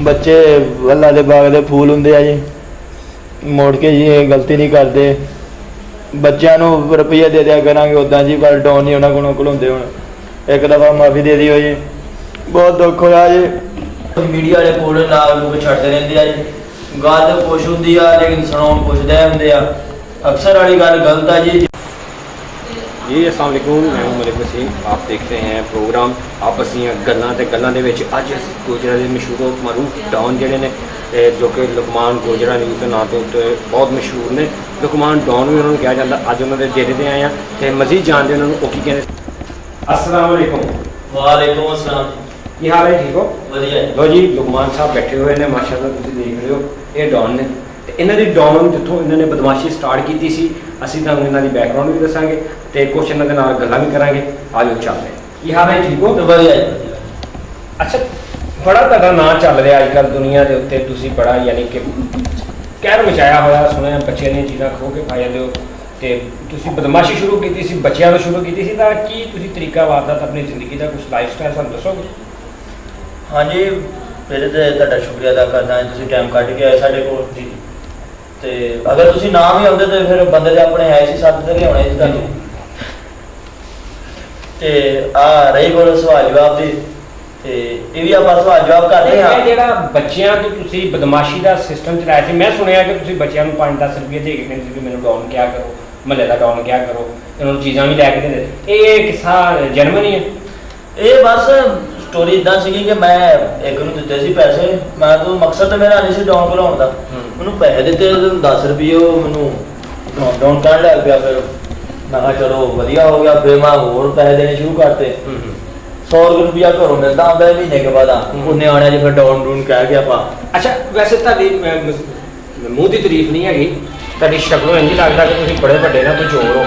ਬੱਚੇ ਅੱਲਾ ਦੇ ਬਾਗ ਦੇ ਫੂਲ ਹੁੰਦੇ ਆ ਜੀ, ਮੋੜ ਕੇ ਜੀ ਇਹ ਗਲਤੀ ਨਹੀਂ ਕਰਦੇ। ਬੱਚਿਆਂ ਨੂੰ ਰੁਪਈਆ ਦੇ ਦਿਆ ਕਰਾਂਗੇ ਉੱਦਾਂ ਜੀ, ਪਰ ਡਾਊਨ ਨਹੀਂ ਉਹਨਾਂ ਕੋਲੋਂ ਘੁਲਾਉਂਦੇ। ਹੁਣ ਇੱਕ ਦਫਾ ਮਾਫੀ ਦੇ ਦਿਓ ਜੀ, ਬਹੁਤ ਦੁੱਖ ਹੋਇਆ ਜੀ। ਮੀਡੀਆ ਵਾਲੇ ਕੋਲ ਨਾਲ ਲੋਕ ਛੱਡਦੇ ਰਹਿੰਦੇ ਆ ਜੀ, ਗੱਲ ਕੁਛ ਹੁੰਦੀ ਆ ਲੇਕਿਨ ਸੁਣਾਉਣ ਪੁੱਛਦੇ ਹੁੰਦੇ ਆ। अक्सर वाली गल गलत है जी। जी अस्सलाम वालेकुम, मैं हूं मलिक वसीम। आप देख रहे हैं प्रोग्राम आपस गल्लां ते गल्लां दे विच अज गुजरा के मशहूर मरूफ डॉन जिहड़े ने जो कि लुकमान गुजरा न्यूज़ के नाम तो बहुत मशहूर ने, लुकमान डॉन भी उन्होंने कहा जाता। अज उन्होंने डेरे ते आए हैं तो मजीद जानते उन्होंने वो की कहते। अस्सलाम वालेकुम। वालेकुम अस्सलाम। की हाल है? ठीक हो? वधिया। लो जी लुकमान साहब बैठे हुए ने, माशाअल्लाह तुसीं देख रहे हो, ये डॉन ने। इन्हों की डॉन जितों इन्होंने बदमाशी स्टार्ट की सी, असीं तुहानूं इन्हां दी बैकग्राउंड भी दसांगे तो कुछ इन्हां दे नाल गल्लां भी करांगे। आज चलते हैं। की हाल है? ठीक हो? वधिया। अच्छा, बड़ा तुहाडा नां चल रहा अजकल दुनिया के उत्ते, तुसीं बड़ा यानी कि कहर मचाया होया, सुनिया बच्चे ने चीज़ां खो के खा जांदे हो ते तुसीं बदमाशी शुरू की सी, बच्चों को शुरू की सी, तां की तुसीं तरीका वारदात अपनी जिंदगी का कुछ लाइफ स्टाइल सानूं दसोगे? हाँ जी, पहले तो तुहाडा शुक्रिया अदा करदा हां, तुसीं टाइम कढ के आए साडे कोल जी। ते अगर तुसीं ना भी आउंदे तो फिर बंदे ते अपने आए सी, सत्त ते लिआउणे सी तुहानूं। ते आ रही कोल सवाल जवाब दी, ते ये भी आपां सवाल जवाब करदे हां। जेहड़ा बच्चियां ते तुसीं बदमाशी दा सिस्टम चलाया सी, मैं सुनिया कि तुसीं बच्चियां नूं 5-10 रुपये दे के कहंदे सी कि मैनूं डॉन क्या करो, महल्ले दा डॉन क्या करो, इन्हां नूं चीज़ां भी लैके दिंदे। ये किस्सा जेन्युइन ही है? ये बस स्टोरी इदा सी कि मैं एक नूं दित्ते सी पैसे, मैं तो मकसद तो मेरा नहीं सी डॉन घलाउण दा। मैनूं पैसे दित्ते 10 रुपये, मैनूं डॉन कहण लग पिया। फिर मैं कहा चलो वधिया हो गया, फिर मैं होर पैसे देने शुरू करते। 100 रुपया घरों मिलता आंदा महीने के बाद, उन्हें आने जी फिर डॉन डून कह के आपां। अच्छा, वैसे तुहाडी मूँह की तारीफ नहीं हैगी, तुहाडी शक्लों इंज लगदा कि तुसीं बड़े वड्डे ना कोई चोर हो,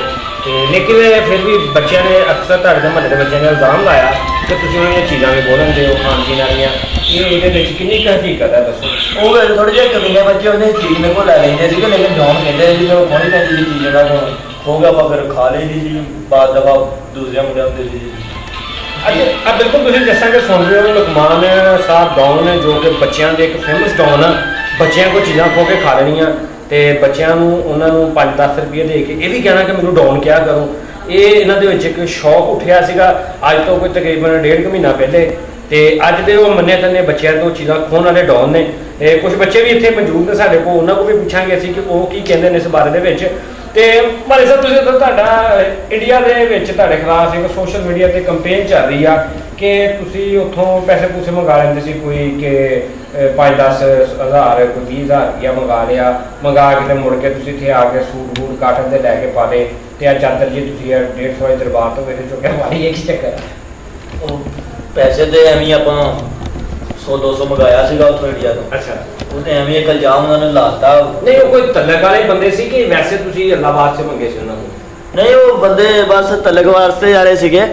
लेकिन फिर भी बच्चों ने अक्सर तुहाडे महल्ले के बच्चों ने इल्जाम लाया कि तुसीं उन्हें चीज़ां भी बोलते हो खाण पीण वालियां। ये कितनी हकीकत है दसो? वो थोड़े जे कमीने बच्चे उन्हें चीज़ मेरे को लै लेंदे सी, लेकिन डॉन कहते सी जो खोनी पैंदी सी चीज़ जगह खो गया, आपां फिर खा लेंदी सी, बाद दफा दूसरे मुंडे हुंदे सी। अच्छा, बिल्कुल तुसीं जैसा कि सुन रहे हो, लुकमान साहब डॉन ने जो कि बच्चों के एक फेमस डॉन है, बच्चों को चीज़ां खो के खा लेनियां ते बच्चों उन्होंने 5-10 रुपये दे के ये भी कहना कि मैनूं डॉन क्या करूँ। ये इन्हां दे विच एक शौक उठिया सीगा अज तो कोई तकरीबन 1.5 महीना पहले, तो अज दे वो मन्ने तन्ने बच्चों को चीज़ां खोण वाले डॉन ने। कुछ बच्चे भी इत्थे मौजूद ने साडे कोल, उन्हां को भी पुछांगे असीं कि वो की कहंदे ने इस बारे दे विच। ते मारे साहब तुसीं तुहाडा इंडिया दे विच तुहाडे खिलाफ एक सोशल मीडिया ते कंपेन चल रही है कि तुसीं उत्थों पैसे पूसे मंगा लैंदे सी, कोई कि 5-10 हज़ार कोई 20,000 रुपया मंगा के मुड़ के तुसीं इत्थे आके सूट बूट काटन दे लैके पा ले ते चादर जी तुसीं 150 वाली दरबार तो मेरे चुक्या मारी। ये की चक्कर है? पैसे तो एवं आप 100-200 मंगाया सीगा उत्थों इंडिया तो। अच्छा, वो तो एवं एक इल्जाम उन्होंने लाता। नहीं वो कोई तलक वाले बंदे सी कि वैसे तुसीं अल्लाह वास्ते मंगे सी उन्होंने? नहीं, वो बंदे बस तलक वास्ते आ रहे सीगे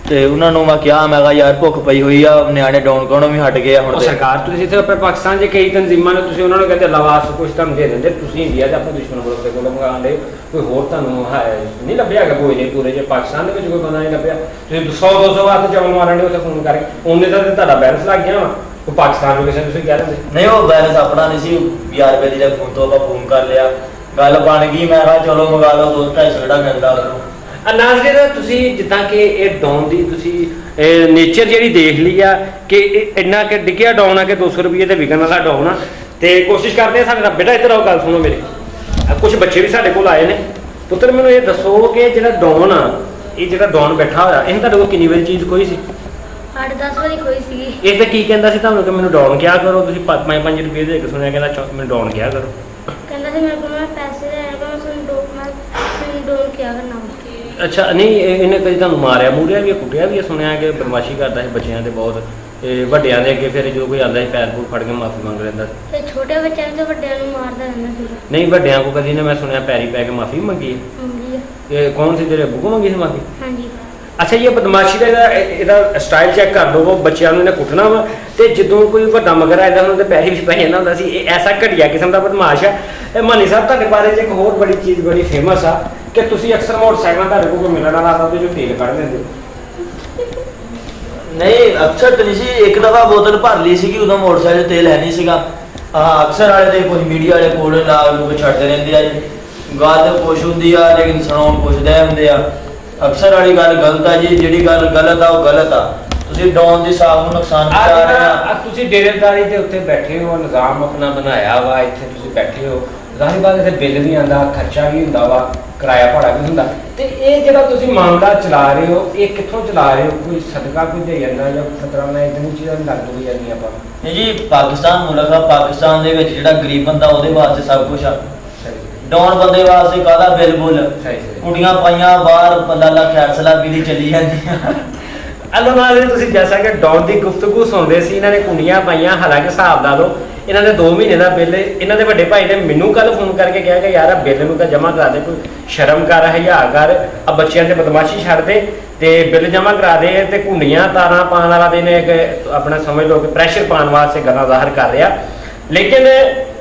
ते उन्होंने मैं क्या, मैं कहा यार भुख पई हुई आ, न्याणे डॉन कोणों भी हट गए हुण। सरकार तुसीं इत्थे अपने पाकिस्तान च कई तंजीमां ने, तुसीं उन्होंने कहते अल्लाह वास्ते कुछ तुहानूं दे दिंदे, तुसीं इंडिया च अपने दुश्मन मुल्क दे कोलों मंगाण दे, कोई होर तुहानूं है नहीं लभ्या कि कोई नहीं पूरे जे पाकिस्तान दे विच कोई बंदा नहीं लभ्या। तुसीं 100-200 वास्ते चवल मारन दे उत्थे फोन करके, उन्ने तां तुहाडा बैलेंस लग गया वा, कोई पाकिस्तान जो किसी तुसीं कह रहे नहीं, वो बैलेंस अपना नहीं सी, 20 रुपए दी फोन तो आप फोन कर लिया, गल बन गई। मैं कहा चलो मंगा लो, 200-250 का मिलता उधरों। नाज़रीन तुसीं जिद्दां कि ये डॉन दी तुसीं नेचर जी देख ली आ कि इन्ना कि डिग्गिया डॉन आ कि 200 रुपये ते विकन वाला डॉन आ, तो कोशिश करते हैं साढ़े बेटा इधर आओ, गल सुनो मेरी। कुछ बच्चे भी साढ़े कोल आए ने। पुत्र मैनूं ये दसो कि जिहड़ा डॉन आ, ये जिहड़ा डॉन बैठा होया, इन्हें तुहाडे कोल किन्नी वारी चीज़ खोई सी? 8-10 वारी खोई सी। ये तो की कहंदा सी तुहानूं कि मैनूं डॉन क्या करो, तुसीं 5 रुपये दे के सुनिया कहंदा मैनूं डॉन क्या करो। कहंदा सी मेरे को मैं पैसे देगा, मैं डॉन क्या करना। अच्छा, नहीं इन्हें कभी तुहानूं मारिया मूरिया भी, कुटिया भी, सुनिया कि बदमाशी करता है बच्चों के बहुत, ਵੱਡਿਆਂ ਦੇ ਅੱਗੇ ਫਿਰ ਜੋ ਕੋਈ ਆਉਂਦਾ ਸੀ ਪੈਰ ਪੂਰ ਫੜ ਕੇ ਮਾਫੀ ਮੰਗ ਲੈਂਦਾ ਸੀ। ਤੇ ਛੋਟੇ ਬੱਚਿਆਂ ਨੂੰ ਵੱਡਿਆਂ ਨੂੰ ਮਾਰਦਾ ਰਹਿੰਦਾ ਸੀ। ਨਹੀਂ ਵੱਡਿਆਂ ਕੋ ਕਦੀ ਨੇ ਮੈਂ ਸੁਣਿਆ ਪੈਰੀ ਪੈ ਕੇ ਮਾਫੀ ਮੰਗੀ ਹੈ। ਮੰਗੀ ਹੈ। ਇਹ ਕੌਣ ਸੀ ਤੇਰੇ ਅੱਬੂ ਕੋ ਮੰਗੀ ਸੀ ਮਾਫੀ? ਹਾਂਜੀ। अच्छा ये बदमाशी का ਇਹਦਾ ਸਟਾਈਲ ਚੈੱਕ ਕਰ ਲਓ। ਬੱਚਿਆਂ ਨੂੰ ਇਹਨੇ ਕੁੱਟਣਾ ਵਾ ਤੇ ਜਦੋਂ ਕੋਈ ਵੱਡਾ ਮਗਰ ਆਇਦਾ ਉਹਨਾਂ ਦੇ ਪੈਰੀ ਵਿੱਚ ਪੈ ਜਾਂਦਾ ਹੁੰਦਾ ਸੀ। ਇਹ ਐਸਾ ਘਟੀਆ ਕਿਸਮ ਦਾ ਬਦਮਾਸ਼ ਹੈ। ਮਾਨੀ ਸਾਹਿਬ ਤੁਹਾਡੇ ਬਾਰੇ 'ਚ ਇੱਕ ਹੋਰ ਬੜੀ ਚੀਜ਼ ਬੜੀ ਫੇਮਸ ਆ ਕਿ ਤੁਸੀਂ ਅਕਸਰ ਮੋਟਰਸਾਈਕਲਾਂ ਤੁਹਾਡੇ ਕੋਲ ਮਿਲਣ ਵਾਲਾ ਆਉਂਦਾ ਤੇ ਜੋ ਤੇਲ ਕੱਢ ਲੈਂਦੇ ਹੋ। ਨਹੀਂ ਅਕਸਰ ਤਾਂ ਨਹੀਂ ਸੀ, ਇੱਕ ਦਫਾ ਬੋਤਲ ਭਰ ਲਈ ਸੀਗੀ, ਉਦੋਂ ਮੋਟਰਸਾਈਕਲ ਤੇਲ ਹੈ ਨਹੀਂ ਸੀਗਾ। ਹਾਂ ਅਕਸਰ ਵਾਲੇ ਤੇ ਕੁਝ ਮੀਡੀਆ ਵਾਲੇ ਕੋਲ ਲਾ ਲੋਕ ਛੱਡਦੇ ਰਹਿੰਦੇ ਆ ਜੀ, ਗੱਲ ਕੁਛ ਹੁੰਦੀ ਆ ਲੇਕਿਨ ਸੁਣਾਉਣ ਪੁੱਛਦੇ ਹੁੰਦੇ ਆ। ਅਕਸਰ ਵਾਲੀ ਗੱਲ ਗਲਤ ਆ ਜੀ, ਜਿਹੜੀ ਗੱਲ ਗਲਤ ਆ ਉਹ ਗਲਤ ਆ। ਤੁਸੀਂ ਡਾਊਨ ਦੀ ਸਾਖ ਨੂੰ ਨੁਕਸਾਨ ਪਹੁੰਚਾ ਰਹੇ ਆ। ਤੁਸੀਂ ਡੇਰੇਦਾਰੀ ਦੇ ਉੱਤੇ ਬੈਠੇ ਹੋ, ਨਿਜ਼ਾਮ ਆਪਣਾ ਬਣਾਇਆ ਵਾ, ਇੱਥੇ ਤੁਸੀਂ ਬੈਠੇ ਹੋ, ਜ਼ਾਹਿਰ ਬਾਤ ਇੱਥੇ ਬਿੱਲ ਵੀ ਆਉਂਦਾ, ਖਰਚਾ ਵੀ ਹੁੰਦਾ ਵਾ, ਕਿਰਾਇਆ ਭਾੜਾ ਵੀ ਹੁੰਦਾ, ਤੇ ਇਹ ਜਿਹੜਾ ਤੁਸੀਂ ਮਾਮਲਾ ਚਲਾ ਰਹੇ ਹੋ ਇਹ ਕਿੱਥੋਂ ਚਲਾ ਰਹੇ ਹੋ? ਕੋਈ ਸਦਕਾ ਕੋਈ ਦੇ ਜਾਂਦਾ ਜਾਂ ਖਤਰਾ ਨਾ ਇਦਾਂ ਦੀ ਚੀਜ਼ਾਂ ਲੱਗ ਹੋਈ ਜਾਂਦੀਆਂ ਆਪਾਂ ਨਹੀਂ ਜੀ, ਪਾਕਿਸਤਾਨ ਮੁਲਕ ਆ, ਪਾਕਿਸਤਾਨ ਦੇ ਵਿੱਚ ਜਿਹੜਾ ਗਰੀਬ ਬੰਦਾ ਉਹਦੇ ਵਾਸਤੇ ਸਭ ਕੁਝ ਆ। ਡਾਊਨ ਬੰਦੇ ਵਾਸਤੇ ਕਾਹਦਾ ਬਿੱਲ ਬੁੱਲ, ਕੁੜੀਆਂ ਪਾਈਆਂ ਬਾਹਰ ਪੱਲਾ ਖੈਰ ਸਲਾਬੀ ਦੀ ਚੱਲੀ ਜਾਂਦੀਆਂ। ਅੱਲਾ ਨਾਜ਼ਰੀਨ, ਤੁਸੀਂ ਜੈਸਾ ਕਿ ਡਾਊਨ ਦੀ ਗੁਫ਼ਤਗੂ ਸੁਣਦੇ ਸੀ, ਇਹਨਾਂ ਨੇ ਕੁੰਡੀਆਂ ਪਾਈਆਂ। ਹਾਲਾਂਕਿ ਹਿਸਾਬ ਲਾ ਲਓ ਇਹਨਾਂ ਦੇ 2 ਮਹੀਨੇ ਦਾ ਬਿੱਲ, ਇਹਨਾਂ ਦੇ ਵੱਡੇ ਭਾਈ ਨੇ ਮੈਨੂੰ ਕੱਲ ਫੋਨ ਕਰਕੇ ਕਿਹਾ ਕਿ ਯਾਰ ਬਿੱਲ ਨੂੰ ਤਾਂ ਜਮ੍ਹਾਂ ਕਰਾ ਦੇ, ਕੋਈ ਸ਼ਰਮ ਕਰ, ਹਯਾ ਕਰ, ਆ ਬੱਚਿਆਂ ਤੇ ਬਦਮਾਸ਼ੀ ਛੱਡ ਦੇ ਤੇ ਬਿੱਲ ਜਮ੍ਹਾਂ ਕਰਾ ਦੇ। ਤੇ ਕੁੰਡੀਆਂ ਤਾਰਾਂ ਪਾਉਣ ਵਾਲਾ ਦਿਨ ਇੱਕ ਆਪਣਾ ਸਮਝ ਲਓ ਕਿ ਪ੍ਰੈਸ਼ਰ ਪਾਉਣ ਵਾਸਤੇ ਗੱਲਾਂ ਜ਼ਾਹਰ ਕਰ ਰਿਹਾ। ਲੇਕਿਨ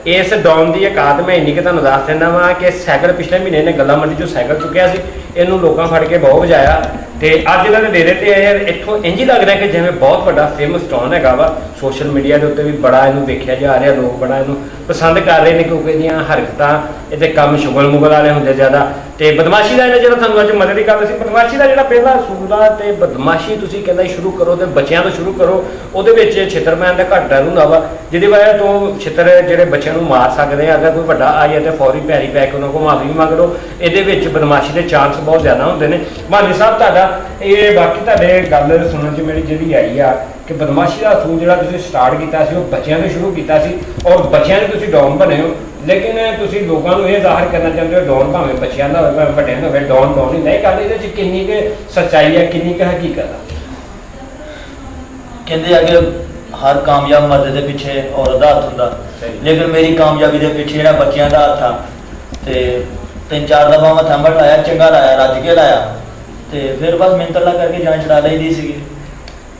ਇਸ ਡਾਊਨ ਦੀ ਔਕਾਤ ਮੈਂ ਇੰਨੀ ਕਿ ਤੁਹਾਨੂੰ ਦੱਸ ਦਿੰਦਾ ਵਾਂ ਕਿ ਸਾਈਕਲ ਪਿਛਲੇ ਮਹੀਨੇ ਨੇ ਗੱਲਾਂ ਮੰਡੀ ਚੋਂ ਸਾਈਕਲ ਚੁੱਕਿਆ ਸੀ, ਇਹਨੂੰ ਲੋਕਾਂ ਫੜ ਕੇ ਬਹੁਤ ਵਜਾਇਆ ਤੇ ਅੱਜ ਇਹਨਾਂ ਦੇ ਡੇਰੇ ਤੇ ਆਏ। ਇੱਥੋਂ ਇੰਝ ਹੀ ਲੱਗ ਰਿਹਾ ਕਿ ਜਿਵੇਂ ਬਹੁਤ ਵੱਡਾ ਫੇਮਸ ਟਾਊਨ ਹੈਗਾ ਵਾ। ਸੋਸ਼ਲ ਮੀਡੀਆ ਦੇ ਉੱਤੇ ਵੀ ਬੜਾ ਇਹਨੂੰ ਵੇਖਿਆ ਜਾ ਰਿਹਾ, ਲੋਕ ਬੜਾ ਇਹਨੂੰ ਪਸੰਦ ਕਰ ਰਹੇ ਨੇ ਕਿਉਂਕਿ ਇਹਦੀਆਂ ਹਰਕਤਾਂ, ਇਹਦੇ ਕੰਮ ਸ਼ੁਗਲ ਮੁਗਲ ਵਾਲੇ ਹੁੰਦੇ ਜ਼ਿਆਦਾ। ਤੇ ਬਦਮਾਸ਼ੀ ਦਾ ਜਿਹੜਾ ਤੁਹਾਨੂੰ ਅੱਜ ਮਦਦ ਦੀ ਗੱਲ ਸੀ, ਬਦਮਾਸ਼ੀ ਦਾ ਜਿਹੜਾ ਪਹਿਲਾ ਅਸੂਲ ਆ, ਤੇ ਬਦਮਾਸ਼ੀ ਤੁਸੀਂ ਕਹਿੰਦਾ ਸ਼ੁਰੂ ਕਰੋ ਤੇ ਬੱਚਿਆਂ ਤੋਂ ਸ਼ੁਰੂ ਕਰੋ। ਉਹਦੇ ਵਿੱਚ ਛਿੱਤਰਪੈਣ ਦਾ ਘੱਟ ਡਰ ਹੁੰਦਾ ਵਾ, ਜਿਹਦੀ ਵਜ੍ਹਾ ਤੋਂ ਛਿੱਤਰ ਜਿਹੜੇ ਬੱਚਿਆਂ ਨੂੰ ਮਾਰ ਸਕਦੇ ਆ। ਅਗਰ ਕੋਈ ਵੱਡਾ ਆ ਜਾਏ ਤੇ ਫੌਰੀ ਪੈਰੀ ਪੈ ਕੇ ਉਹਨਾਂ ਕੋਲ ਮਾਫੀ ਵੀ ਮੰਗ ਲਓ। ਇਹਦੇ ਵਿੱਚ ਬਦਮਾਸ਼ੀ ਦੇ ਚਾਂਸ ਬਹੁਤ ਜ਼ਿਆਦਾ ਹੁੰਦੇ ਨੇ। ਮਾਨੀ ਸਾਹਿਬ ਤੁਹਾਡਾ ਇਹ ਬਾਕੀ ਤੁਹਾਡੇ ਗੱਲ ਸੁਣਨ 'ਚ ਮੇਰੀ ਜਿਹੜੀ ਆਈ ਆ ਕਿ ਬਦਮਾਸ਼ੀ ਦਾ ਅਸੂਲ ਜਿਹੜਾ ਤੁਸੀਂ ਸਟਾਰਟ ਕੀਤਾ ਸੀ ਉਹ ਬੱਚਿਆਂ ਤੋਂ ਸ਼ੁਰੂ ਕੀਤਾ ਸੀ ਔਰ ਬੱਚਿਆਂ ਦੇ ਤੁਸੀਂ ਡਾਊਨ ਬਣੇ ਹੋ। ਲੇਕਿਨ ਤੁਸੀਂ ਲੋਕਾਂ ਨੂੰ ਇਹ ਜ਼ਾਹਰ ਕਰਨਾ ਚਾਹੁੰਦੇ ਹੋ ਡਾਊਨ ਭਾਵੇਂ ਬੱਚਿਆਂ ਦਾ ਹੋਵੇ ਭਾਵੇਂ ਵੱਡਿਆਂ ਦਾ ਹੋਵੇ, ਡਾਊਨ ਹੀ ਨਹੀਂ ਕਰਦੇ। ਇਹਦੇ 'ਚ ਕਿੰਨੀ ਕੁ ਸੱਚਾਈ ਹੈ, ਕਿੰਨੀ ਕੁ ਹਕੀਕਤ ਆ? ਕਹਿੰਦੇ ਆ ਕਿ ਹਰ ਕਾਮਯਾਬ ਮਰਦ ਦੇ ਪਿੱਛੇ ਔਰਤ ਦਾ ਹੱਥ ਹੁੰਦਾ, ਲੇਕਿਨ ਮੇਰੀ ਕਾਮਯਾਬੀ ਦੇ ਪਿੱਛੇ ਜਿਹੜਾ ਬੱਚਿਆਂ ਦਾ ਹੱਥ ਆ। ਤੇ 3-4 ਦਫਾ ਮੈਂ ਥੰਬੜ ਲਾਇਆ, ਚੰਗਾ ਲਾਇਆ, ਰੱਜ ਕੇ ਲਾਇਆ, ਤੇ ਫਿਰ ਬਸ ਮਿੰਟ ਅੱਲਾ ਕਰਕੇ ਜਾਨ ਛਡਾ ਲਈਦੀ ਸੀਗੀ।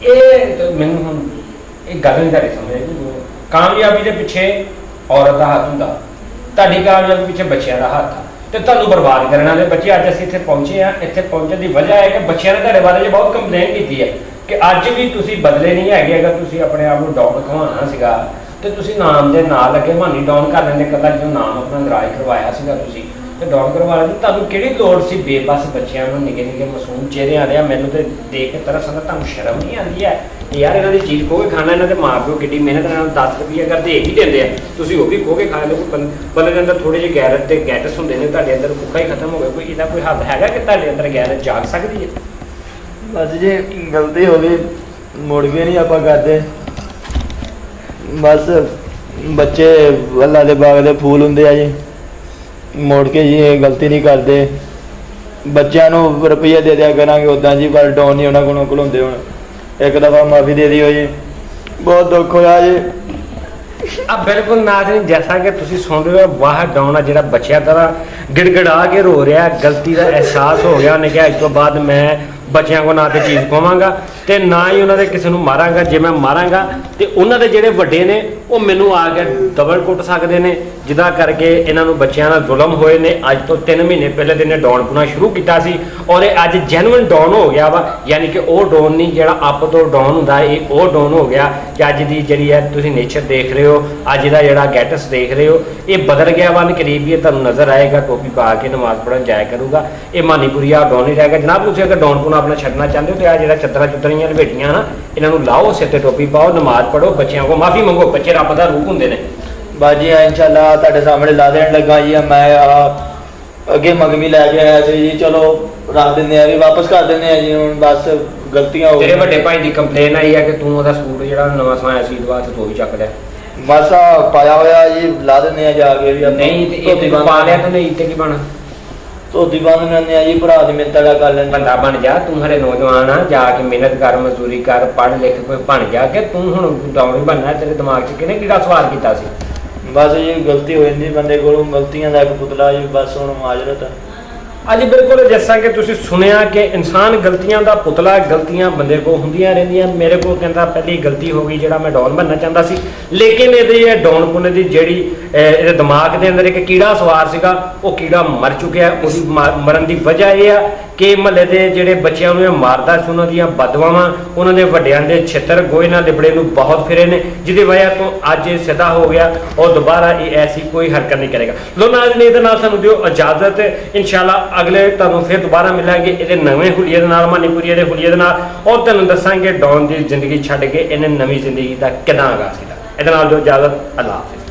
ਇਹ ਮੈਨੂੰ ਹੁਣ ਇਹ ਗੱਲ ਨਹੀਂ ਤੁਹਾਡੀ ਸਮਝ ਆਈ। ਕਾਮਯਾਬੀ ਦੇ ਪਿੱਛੇ ਔਰਤ ਦਾ ਹੱਥ ਹੁੰਦਾ, ਤੁਹਾਡੀ ਕਾਮਯਾਬੀ ਪਿੱਛੇ ਬੱਚਿਆਂ ਦਾ ਹੱਥ ਆ, ਤੇ ਤੁਹਾਨੂੰ ਬਰਬਾਦ ਕਰਨ ਵਾਲੇ ਬੱਚੇ। ਅੱਜ ਅਸੀਂ ਇੱਥੇ ਪਹੁੰਚੇ ਆ, ਇੱਥੇ ਪਹੁੰਚਣ ਦੀ ਵਜ੍ਹਾ ਹੈ ਕਿ ਬੱਚਿਆਂ ਨੇ ਤੁਹਾਡੇ ਬਾਰੇ ਬਹੁਤ ਕੰਪਲੇਂਟ ਕੀਤੀ ਹੈ ਕਿ ਅੱਜ ਵੀ ਤੁਸੀਂ ਬਦਲੇ ਨਹੀਂ ਹੈਗੇ। ਅਗਰ ਤੁਸੀਂ ਆਪਣੇ ਆਪ ਨੂੰ ਡਾਊਨ ਦਿਖਾਉਣਾ ਸੀਗਾ ਤੇ ਤੁਸੀਂ ਨਾਮ ਦੇ ਨਾਲ ਲੱਗੇ ਮਾਨੀ ਡਾਊਨ ਕਰ ਲੈਂਦੇ, ਕੱਲਾ ਜਦੋਂ ਨਾਮ ਆਪਣਾ ਨਰਾਜ ਕਰਵਾਇਆ ਸੀਗਾ ਤੁਸੀਂ ਤੇ ਡਾਊਨ ਕਰਵਾ ਲੈਂਦੇ। ਤੁਹਾਨੂੰ ਕਿਹੜੀ ਲੋੜ ਸੀ ਬੇਬਸ ਬੱਚਿਆਂ ਨੂੰ, ਨਿੱਕੇ ਨਿੱਕੇ ਮਾਸੂਮ ਚਿਹਰੇ ਆ ਰਿਹਾ? ਮੈਨੂੰ ਤੇ ਦੇਖ ਕੇ ਤਰਸ ਆਉਂਦਾ। ਤੁਹਾਨੂੰ ਸ਼ਰਮ ਨਹੀਂ ਆਉਂਦੀ ਹੈ ਯਾਰ? ਇਹਨਾਂ ਦੀ ਚੀਜ਼ ਖੋਹ ਕੇ ਖਾਣਾ, ਇਹਨਾਂ ਦੇ ਮਾਂ ਪਿਓ ਕਿੱਡੀ ਮਿਹਨਤ ਨਾਲ 10 ਰੁਪਏ ਅਗਰ ਦੇ ਹੀ ਦਿੰਦੇ ਆ, ਤੁਸੀਂ ਉਹ ਵੀ ਖੋਹ ਕੇ ਖਾ ਲਓ। ਬੰਦੇ ਦੇ ਅੰਦਰ ਥੋੜੇ ਜਿਹੇ ਗੈਰਤ ਤੇ ਗੈਟਸ ਹੁੰਦੇ ਨੇ, ਤੁਹਾਡੇ ਅੰਦਰ ਭੁੱਖਾ ਹੀ ਖਤਮ ਹੋ ਗਿਆ। ਕੋਈ ਇਹਦਾ ਕੋਈ ਹੱਲ ਹੈਗਾ ਕਿ ਤੁਹਾਡੇ ਅੰਦਰ ਗੈਰਤ ਜਾਗ ਸਕਦੀ ਹੈ? ਬਸ ਜੀ ਗਲਤੀ ਹੋ ਗਈ, ਮੁੜ ਕੇ ਨਹੀਂ ਆਪਾਂ ਕਰਦੇ। ਬਸ ਬੱਚੇ ਅੱਲਾ ਦੇ ਬਾਗ ਦੇ ਫੂਲ ਹੁੰਦੇ ਆ ਜੀ, ਮੁੜ ਕੇ ਜੀ ਇਹ ਗਲਤੀ ਨਹੀਂ ਕਰਦੇ। ਬੱਚਿਆਂ ਨੂੰ ਰੁਪਈਆ ਦੇ ਦਿਆ ਕਰਾਂਗੇ ਉੱਦਾਂ ਜੀ, ਪਰ ਡਾਊਨ ਨਹੀਂ ਉਹਨਾਂ ਕੋਲੋਂ ਘਲਾਉਂਦੇ। ਹੁਣ ਇੱਕ ਦਫਾ ਮਾਫੀ ਦੇ ਦਿਓ ਜੀ, ਬਹੁਤ ਦੁੱਖ ਹੋਇਆ ਜੀ। ਬਿਲਕੁਲ ਨਾਜ਼ਰੀਨ, ਜੈਸਾ ਕਿ ਤੁਸੀਂ ਸੁਣ ਰਹੇ ਹੋ, ਵਾਹ ਡਾਊਨ ਆ ਜਿਹੜਾ ਬੱਚਿਆਂ ਤਰ੍ਹਾਂ ਗਿੜਗੜਾ ਕੇ ਰੋ ਰਿਹਾ। ਗਲਤੀ ਦਾ ਅਹਿਸਾਸ ਹੋ ਗਿਆ, ਉਹਨੇ ਕਿਹਾ ਇਸ ਤੋਂ ਬਾਅਦ ਮੈਂ ਬੱਚਿਆਂ ਕੋਲ ਨਾ ਤੇ ਚੀਜ਼ ਖੋਵਾਂਗਾ ਤੇ ਨਾ ਹੀ ਉਹਨਾਂ ਦੇ ਕਿਸੇ ਨੂੰ ਮਾਰਾਂਗਾ। ਜੇ ਮੈਂ ਮਾਰਾਂਗਾ ਤੇ ਉਹਨਾਂ ਦੇ ਜਿਹੜੇ ਵੱਡੇ ਨੇ ਉਹ ਮੈਨੂੰ ਆ ਕੇ ਦਬਲ ਕੁੱਟ ਸਕਦੇ ਨੇ, ਜਿਹਦਾ ਕਰਕੇ ਇਹਨਾਂ ਨੂੰ ਬੱਚਿਆਂ ਨਾਲ ਜ਼ੁਲਮ ਹੋਏ ਨੇ। ਅੱਜ ਤੋਂ 3 ਮਹੀਨੇ ਪਹਿਲੇ ਦਿਨ ਡਾਊਨ ਪੁਣਾ ਸ਼ੁਰੂ ਕੀਤਾ ਸੀ ਔਰ ਇਹ ਅੱਜ ਜੈਨੂਇਨ ਡਾਊਨ ਹੋ ਗਿਆ ਵਾ। ਯਾਨੀ ਕਿ ਉਹ ਡਾਊਨ ਨਹੀਂ ਜਿਹੜਾ ਅਪ ਤੋਂ ਡਾਊਨ ਹੁੰਦਾ, ਇਹ ਉਹ ਡਾਊਨ ਹੋ ਗਿਆ ਕਿ ਅੱਜ ਦੀ ਜਿਹੜੀ ਹੈ ਤੁਸੀਂ ਨੇਚਰ ਦੇਖ ਰਹੇ ਹੋ, ਅੱਜ ਦਾ ਜਿਹੜਾ ਗੈਟਸ ਦੇਖ ਰਹੇ ਹੋ, ਇਹ ਬਦਲ ਗਿਆ ਵਾ। ਕਰੀਬ ਹੀ ਤੁਹਾਨੂੰ ਨਜ਼ਰ ਆਏਗਾ, ਟੋਪੀ ਪਾ ਕੇ ਨਮਾਜ਼ ਪੜ੍ਹਨ ਜਾਇਆ ਕਰੂਗਾ। ਇਹ ਮਾਨੀਪੁਰੀਆ ਡਾਊਨ ਹੀ ਰਹੇਗਾ। ਜਨਾਬ ਤੁਸੀਂ ਅਗਰ ਡਾਊਨ ਪੁਣਾ ਆਪਣਾ ਛੱਡਣਾ ਚਾਹੁੰਦੇ ਹੋ ਤੇ ਆ ਜਿਹੜਾ ਚੱਦਰਾਂ ਚੁੱਦਰੀਆਂ ਲਪੇਟੀਆਂ ਨਾ, ਇਹਨਾਂ ਨੂੰ ਲਾਓ, ਸਿਰ ਤੇ ਟੋਪੀ ਪਾਓ, ਨਮਾਜ਼ ਪੜ੍ਹੋ, ਬੱਚਿਆਂ ਕੋਲ ਮਾਫੀ ਮੰਗੋ। ਬੱਚੇ ਰੱਬ ਦਾ ਰੂਪ ਹੁੰਦੇ ਨੇ। ਬਾਜੀ ਇਨਸ਼ਾਅੱਲਾ ਤੁਹਾਡੇ ਸਾਹਮਣੇ ਲਾ ਦੇਣ ਲੱਗਾ ਜੀ। ਮੈਂ ਅੱਗੇ ਮੰਗਵੀ ਲੈ ਕੇ ਆਇਆ ਸੀ ਜੀ, ਚਲੋ ਰੱਖ ਦਿੰਦੇ ਆ ਵੀ, ਵਾਪਸ ਕਰ ਦਿੰਦੇ ਆ ਜੀ। ਹੁਣ ਬਸ ਗਲਤੀਆਂ ਹੋ ਤੇਰੇ ਵੱਡੇ ਭਾਈ ਦੀ ਕੰਪਲੇਨ ਆਈ ਹੈ ਕਿ ਤੂੰ ਉਹਦਾ ਸੂਟ ਜਿਹੜਾ ਨਵਾਂ ਸਵਾਇਆ ਸੀ ਦਵਾ ਤੇ ਤੂੰ ਵੀ ਚੱਕ ਲਿਆ। ਬਸ ਆ ਪਾਇਆ ਹੋਇਆ ਜੀ, ਲਾ ਦਿੰਦੇ ਆ ਜਾ ਕੇ ਵੀ। ਨਹੀਂ ਤੇ ਇਹ ਪਾ ਲਿਆ ਤੂੰ, ਨਹੀਂ ਤੇ ਕੀ ਬਣਾ? ਧੋਤੀ ਬੰਨ ਲੈਂਦੇ ਆ ਜੀ, ਭਰਾ ਦੀ ਮਿੰਤ ਦਾ ਕਰ ਲੈਂਦੇ। ਬੰਦਾ ਬਣ ਜਾ, ਤੂੰ ਹਰੇ ਨੌਜਵਾਨ ਆ, ਜਾ ਕੇ ਮਿਹਨਤ ਕਰ, ਮਜ਼ਦੂਰੀ ਕਰ, ਪੜ੍ਹ ਲਿਖ ਕੋਈ ਬਣ ਜਾ। ਕਿ ਤੂੰ ਹੁਣ ਡਾਊਨ ਹੀ ਬਣਨਾ? ਤੇਰੇ ਦਿਮਾਗ 'ਚ ਕਿਹਨੇ ਕਿਹੜਾ ਸਵਾਲ ਕੀਤਾ ਸੀ? ਬਸ ਜੀ ਗਲਤੀ ਹੋ ਜਾਂਦੀ ਬੰਦੇ ਕੋਲੋਂ, ਗਲਤੀਆਂ ਦਾ ਇੱਕ ਪੁਤਲਾ ਜੀ। ਬਸ ਹੁਣ ਮਾਜਰਤ ਅੱਜ ਬਿਲਕੁਲ ਜਿਸ ਤਰ੍ਹਾਂ ਕਿ ਤੁਸੀਂ ਸੁਣਿਆ ਕਿ ਇਨਸਾਨ ਗਲਤੀਆਂ ਦਾ ਪੁਤਲਾ, ਗਲਤੀਆਂ ਬੰਦੇ ਕੋਲ ਹੁੰਦੀਆਂ ਰਹਿੰਦੀਆਂ। ਮੇਰੇ ਕੋਲ ਕਹਿੰਦਾ ਪਹਿਲੀ ਗਲਤੀ ਹੋ ਗਈ ਜਿਹੜਾ ਮੈਂ ਡੌਨ ਬਣਨਾ ਚਾਹੁੰਦਾ ਸੀ, ਲੇਕਿਨ ਇਹਦੀ ਇਹ ਡੌਨਪੁਣੇ ਦੀ ਜਿਹੜੀ ਇਹਦੇ ਦਿਮਾਗ ਦੇ ਅੰਦਰ ਇੱਕ ਕੀੜਾ ਸਵਾਰ ਸੀਗਾ, ਉਹ ਕੀੜਾ ਮਰ ਚੁੱਕਿਆ। ਉਹਦੀ ਮਰਨ ਦੀ ਵਜ੍ਹਾ ਇਹ ਆ ਕਿ ਮਹੱਲੇ ਦੇ ਜਿਹੜੇ ਬੱਚਿਆਂ ਨੂੰ ਇਹ ਮਾਰਦਾ ਸੀ, ਉਹਨਾਂ ਦੀਆਂ ਬਦਦੁਆਵਾਂ, ਉਹਨਾਂ ਦੇ ਵੱਡਿਆਂ ਦੇ ਛਿੱਤਰ ਗੋਏ ਨਾਲ ਲਿਬੜੇ ਨੂੰ ਬਹੁਤ ਫਿਰੇ ਨੇ, ਜਿਹਦੀ ਵਜ੍ਹਾ ਤੋਂ ਅੱਜ ਇਹ ਸਿੱਧਾ ਹੋ ਗਿਆ ਔਰ ਦੁਬਾਰਾ ਇਹ ਐਸੀ ਕੋਈ ਹਰਕਤ ਨਹੀਂ ਕਰੇਗਾ। ਲੋ ਨਾਜ਼ਰੀਨ, ਇਹਦੇ ਨਾਲ ਸਾਨੂੰ ਦਿਓ ਇਜਾਜ਼ਤ। ਇਨਸ਼ਾਅੱਲਾ ਅਗਲੇ ਤੁਹਾਨੂੰ ਫਿਰ ਦੁਬਾਰਾ ਮਿਲਾਂਗੇ ਇਹਦੇ ਨਵੇਂ ਹੁਲੀਏ ਦੇ ਨਾਲ, ਮਾਨੀਪੁਰੀਏ ਦੇ ਹੁਲੀਏ ਦੇ ਨਾਲ, ਔਰ ਤੁਹਾਨੂੰ ਦੱਸਾਂਗੇ ਡੌਨ ਦੀ ਜ਼ਿੰਦਗੀ ਛੱਡ ਕੇ ਇਹਨੇ ਨਵੀਂ ਜ਼ਿੰਦਗੀ ਦਾ ਕਿੱਦਾਂ ਆਗਾਜ਼ ਕੀਤਾ। ਇਹਦੇ ਨਾਲ ਦਿਓ ਇਜਾਜ਼ਤ। ਅੱਲਾਹ ਹਾਫਿਜ਼।